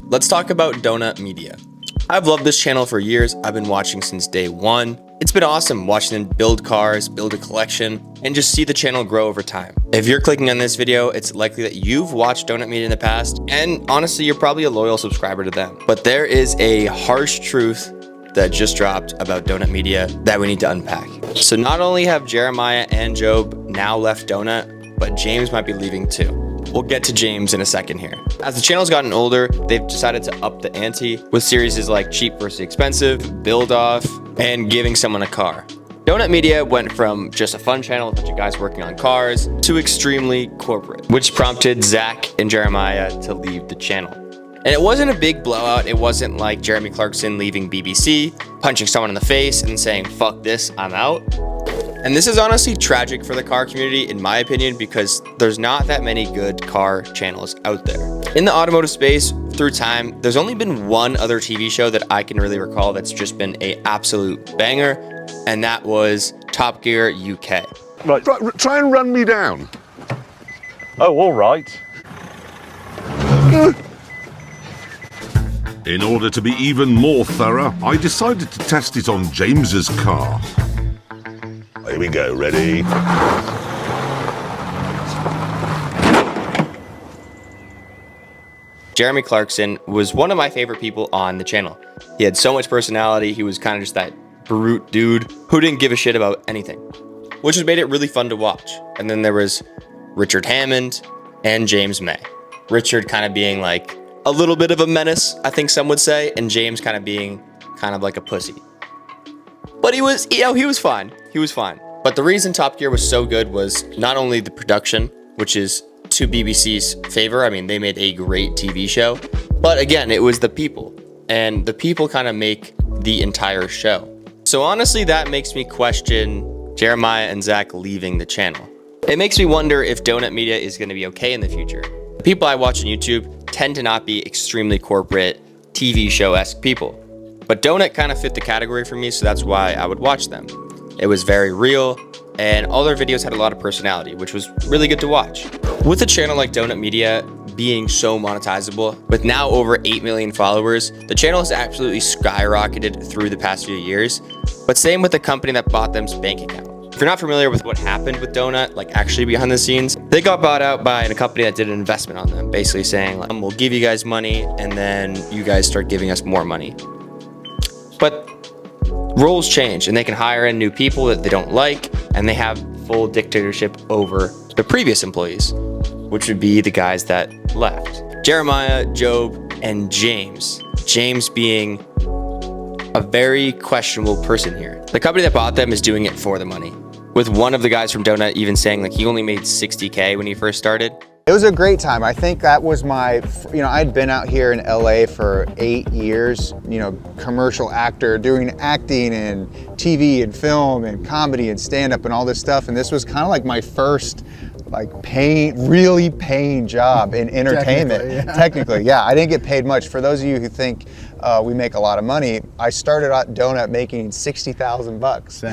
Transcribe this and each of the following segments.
let's talk about Donut Media. I've loved this channel for years. I've been watching since day one. It's been awesome watching them build cars, build a collection, and just see the channel grow over time. If you're clicking on this video, it's likely that you've watched Donut Media in the past, and honestly, you're probably a loyal subscriber to them. But there is a harsh truth that just dropped about Donut Media that we need to unpack. So not only have Jeremiah and Jobe now left Donut, but James might be leaving too. We'll get to James in a second here. As the channel's gotten older, they've decided to up the ante with series like Cheap versus Expensive, Build Off, and Giving Someone a Car. Donut Media went from just a fun channel with a bunch of guys working on cars to extremely corporate, which prompted Zach and Jeremiah to leave the channel. And it wasn't a big blowout. It wasn't like Jeremy Clarkson leaving BBC, punching someone in the face and saying, "Fuck this, I'm out." And this is honestly tragic for the car community, in my opinion, because there's not that many good car channels out there. In the automotive space, through time, there's only been one other TV show that I can really recall that's just been an absolute banger, and that was Top Gear UK. Right. Try and run me down. Oh, all right. In order to be even more thorough, I decided to test it on James's car. Here we go, ready? Jeremy Clarkson was one of my favorite people on the channel. He had so much personality. He was kind of just that brute dude who didn't give a shit about anything, which has made it really fun to watch. And then there was Richard Hammond and James May. Richard kind of being like a little bit of a menace, I think some would say, and James kind of being kind of like a pussy. But he was, he was fine. He was fine. But the reason Top Gear was so good was not only the production, which is to BBC's favor. I mean, they made a great TV show. But again, it was the people. And the people kind of make the entire show. So honestly, that makes me question Jeremiah and Zach leaving the channel. It makes me wonder if Donut Media is going to be okay in the future. The people I watch on YouTube tend to not be extremely corporate, TV show-esque people. But Donut kind of fit the category for me, so that's why I would watch them. It was very real, and all their videos had a lot of personality, which was really good to watch. With a channel like Donut Media being so monetizable, with now over 8 million followers, the channel has absolutely skyrocketed through the past few years, but same with the company that bought them's bank account. If you're not familiar with what happened with Donut, like actually behind the scenes, they got bought out by a company that did an investment on them, basically saying, like, we'll give you guys money, and then you guys start giving us more money. But roles change, and they can hire in new people that they don't like, and they have full dictatorship over the previous employees, which would be the guys that left. Jeremiah, Jobe, and James. James being a very questionable person here. The company that bought them is doing it for the money, with one of the guys from Donut even saying like he only made 60K when he first started. It was a great time. I think that was my, I'd been out here in LA for 8 years, commercial actor, doing acting and TV and film and comedy and stand-up and all this stuff. And this was kind of like my first really paying job in entertainment. Technically, yeah. I didn't get paid much. For those of you who think we make a lot of money, I started at Donut making 60,000 bucks.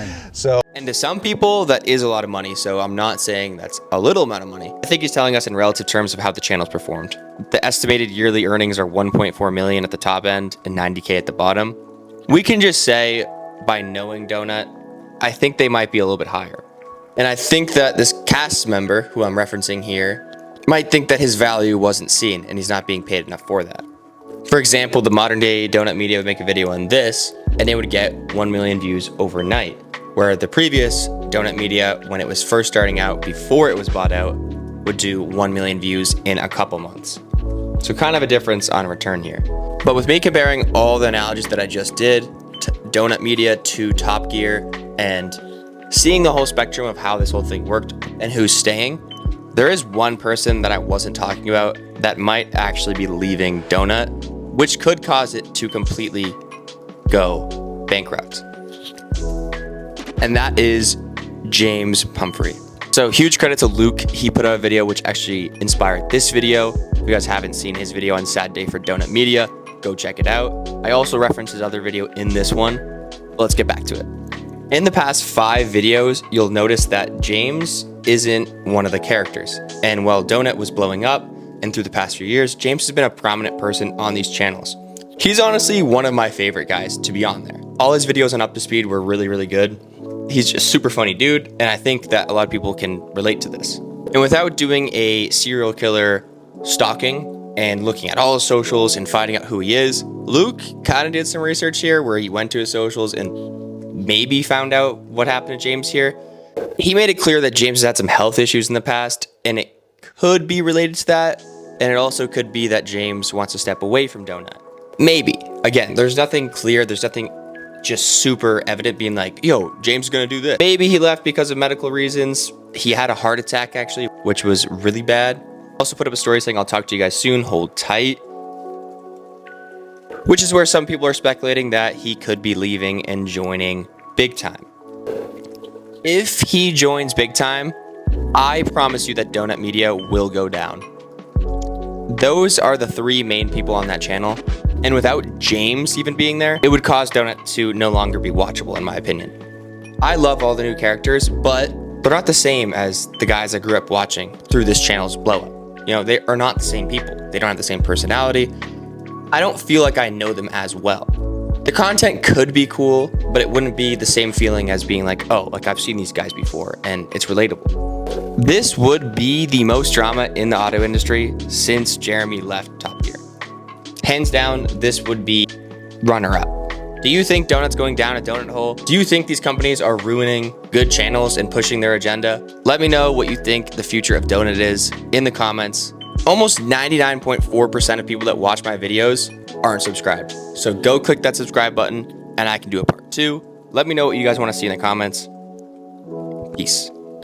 And to some people, that is a lot of money, so I'm not saying that's a little amount of money. I think he's telling us in relative terms of how the channel's performed. The estimated yearly earnings are 1.4 million at the top end and 90K at the bottom. We can just say, by knowing Donut, I think they might be a little bit higher. And I think that this cast member, who I'm referencing here, might think that his value wasn't seen and he's not being paid enough for that. For example, the modern day Donut Media would make a video on this and they would get 1 million views overnight, where the previous Donut Media, when it was first starting out, before it was bought out, would do 1 million views in a couple months. So kind of a difference on return here. But with me comparing all the analogies that I just did, to Donut Media to Top Gear, and seeing the whole spectrum of how this whole thing worked and who's staying, there is one person that I wasn't talking about that might actually be leaving Donut, which could cause it to completely go bankrupt. And that is James Pumphrey. So huge credit to Luke. He put out a video which actually inspired this video. If you guys haven't seen his video on Sad Day for Donut Media, go check it out. I also referenced his other video in this one. Let's get back to it. In the past 5 videos, you'll notice that James isn't one of the characters. And while Donut was blowing up, and through the past few years, James has been a prominent person on these channels. He's honestly one of my favorite guys to be on there. All his videos on Up to Speed were really, really good. He's just a super funny dude, and I think that a lot of people can relate to this. And without doing a serial killer stalking and looking at all his socials and finding out who he is, Luke kind of did some research here where he went to his socials and maybe found out what happened to James here. He made it clear that James has had some health issues in the past, and it could be related to that. And it also could be that James wants to step away from Donut. Maybe. Again, there's nothing clear. There's nothing just super evident being like, yo, James is going to do this. Maybe he left because of medical reasons. He had a heart attack actually, which was really bad. Also put up a story saying, I'll talk to you guys soon, hold tight. Which is where some people are speculating that he could be leaving and joining Big Time. If he joins Big Time, I promise you that Donut Media will go down. Those are the three main people on that channel. And without James even being there, it would cause Donut to no longer be watchable, in my opinion. I love all the new characters, but they're not the same as the guys I grew up watching through this channel's blow up. You know, they are not the same people. They don't have the same personality. I don't feel like I know them as well. The content could be cool, but it wouldn't be the same feeling as being like, oh, like I've seen these guys before and it's relatable. This would be the most drama in the auto industry since Jeremy left Top Gear. Hands down, this would be runner-up. Do you think Donut's going down a donut hole? Do you think these companies are ruining good channels and pushing their agenda? Let me know what you think the future of Donut is in the comments. Almost 99.4% of people that watch my videos aren't subscribed. So go click that subscribe button and I can do a part 2. Let me know what you guys want to see in the comments. Peace.